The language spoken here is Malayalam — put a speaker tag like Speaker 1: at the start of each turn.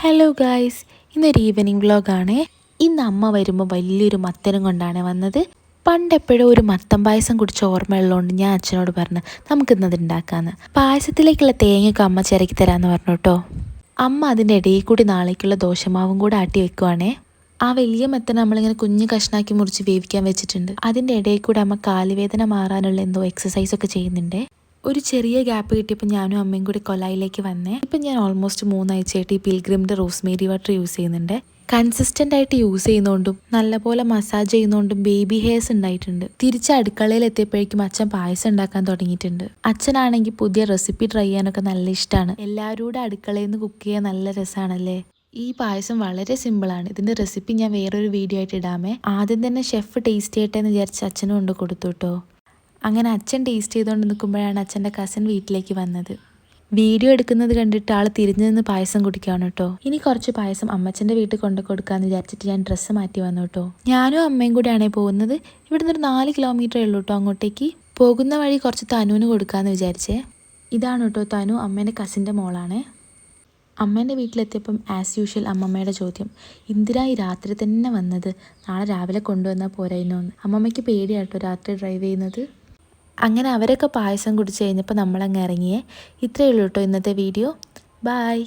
Speaker 1: ഹലോ ഗായ്സ്, ഇന്നൊരു ഈവനിങ് വ്ലോഗാണ്. ഇന്ന് അമ്മ വരുമ്പോൾ വലിയൊരു മത്തനും കൊണ്ടാണ് വന്നത്. പണ്ടെപ്പോഴും ഒരു മത്തൻ പായസം കുടിച്ച ഓർമ്മയുള്ളതുകൊണ്ട് ഞാൻ അച്ഛനോട് പറഞ്ഞു നമുക്കിന്നത് ഉണ്ടാക്കാമെന്ന്. പായസത്തിലേക്കുള്ള തേങ്ങയൊക്കെ അമ്മ ചിരക്കി തരാമെന്ന് പറഞ്ഞു കേട്ടോ. അമ്മ അതിൻ്റെ ഇടയിൽ കൂടി നാളേക്കുള്ള ദോശമാവും കൂടെ ആട്ടി വെക്കുവാണേ. ആ വലിയ മത്തൻ നമ്മളിങ്ങനെ കുഞ്ഞു കഷ്ണാക്കി മുറിച്ച് വേവിക്കാൻ വെച്ചിട്ടുണ്ട്. അതിൻ്റെ ഇടയിൽ കൂടെ അമ്മ കാലുവേദന മാറാനുള്ള എന്തോ എക്സസൈസൊക്കെ ചെയ്യുന്നുണ്ട്. ഒരു ചെറിയ ഗ്യാപ്പ് കിട്ടിയപ്പോൾ ഞാനും അമ്മയും കൂടി കൊലായിലേക്ക് വന്നേ. ഇപ്പം ഞാൻ ഓൾമോസ്റ്റ് 3 ആഴ്ചയായിട്ട് ഈ പിൽഗ്രിമിൻ്റെ റോസ്മേരി വാട്ടർ യൂസ് ചെയ്യുന്നുണ്ട്. കൺസിസ്റ്റൻ്റ് ആയിട്ട് യൂസ് ചെയ്യുന്നതുകൊണ്ടും നല്ലപോലെ മസാജ് ചെയ്യുന്നതുകൊണ്ടും ബേബി ഹെയർസ് ഉണ്ടായിട്ടുണ്ട്. തിരിച്ച് അടുക്കളയിൽ എത്തിയപ്പോഴേക്കും അച്ഛൻ പായസം ഉണ്ടാക്കാൻ തുടങ്ങിയിട്ടുണ്ട്. അച്ഛനാണെങ്കിൽ പുതിയ റെസിപ്പി ട്രൈ ചെയ്യാനൊക്കെ നല്ല ഇഷ്ടമാണ്. എല്ലാവരും കൂടെ അടുക്കളയിൽ നിന്ന് കുക്ക് ചെയ്യാൻ നല്ല രസമാണല്ലേ. ഈ പായസം വളരെ സിമ്പിളാണ്. ഇതിൻ്റെ റെസിപ്പി ഞാൻ വേറൊരു വീഡിയോ ആയിട്ട് ഇടാമേ. ആദ്യം തന്നെ ഷെഫ് ടേസ്റ്റ് ചെയ്യട്ടെ എന്ന് വിചാരിച്ച് അച്ഛനും കൊണ്ട് കൊടുത്തു കേട്ടോ. അങ്ങനെ അച്ഛൻ ടേസ്റ്റ് ചെയ്തുകൊണ്ട് നിൽക്കുമ്പോഴാണ് അച്ഛൻ്റെ കസിൻ വീട്ടിലേക്ക് വന്നത്. വീഡിയോ എടുക്കുന്നത് കണ്ടിട്ട് ആൾ തിരിഞ്ഞു നിന്ന് പായസം കുടിക്കുകയാണ് കേട്ടോ. ഇനി കുറച്ച് പായസം അമ്മച്ചൻ്റെ വീട്ടിൽ കൊണ്ട് കൊടുക്കാമെന്ന് വിചാരിച്ചിട്ട് ഞാൻ ഡ്രസ്സ് മാറ്റി വന്നു കേട്ടോ. ഞാനും അമ്മയും കൂടെയാണ് പോകുന്നത്. ഇവിടുന്ന് ഒരു 4 കിലോമീറ്ററേ ഉള്ളൂ കേട്ടോ അങ്ങോട്ടേക്ക്. പോകുന്ന വഴി കുറച്ച് തനുവിന് കൊടുക്കാമെന്ന് വിചാരിച്ചേ. ഇതാണ് കേട്ടോ തനു, അമ്മേൻ്റെ കസിൻ്റെ മോളാണ്. അമ്മേൻ്റെ വീട്ടിലെത്തിയപ്പം ആസ് യൂഷ്വൽ അമ്മമ്മയുടെ ചോദ്യം, എന്തിനാ ഈ രാത്രി തന്നെ വന്നത്? നാളെ രാവിലെ കൊണ്ടുവന്നാൽ പോരായിരുന്നു എന്ന്. അമ്മമ്മയ്ക്ക് പേടിയാട്ടോ രാത്രി ഡ്രൈവ് ചെയ്യുന്നത്. അങ്ങനെ അവരൊക്കെ പായസം കുടിച്ച് കഴിഞ്ഞപ്പോൾ നമ്മളങ്ങ് ഇറങ്ങിയേ. ഇത്രയേ ഉള്ളൂ കേട്ടോ ഇന്നത്തെ വീഡിയോ. ബായ്.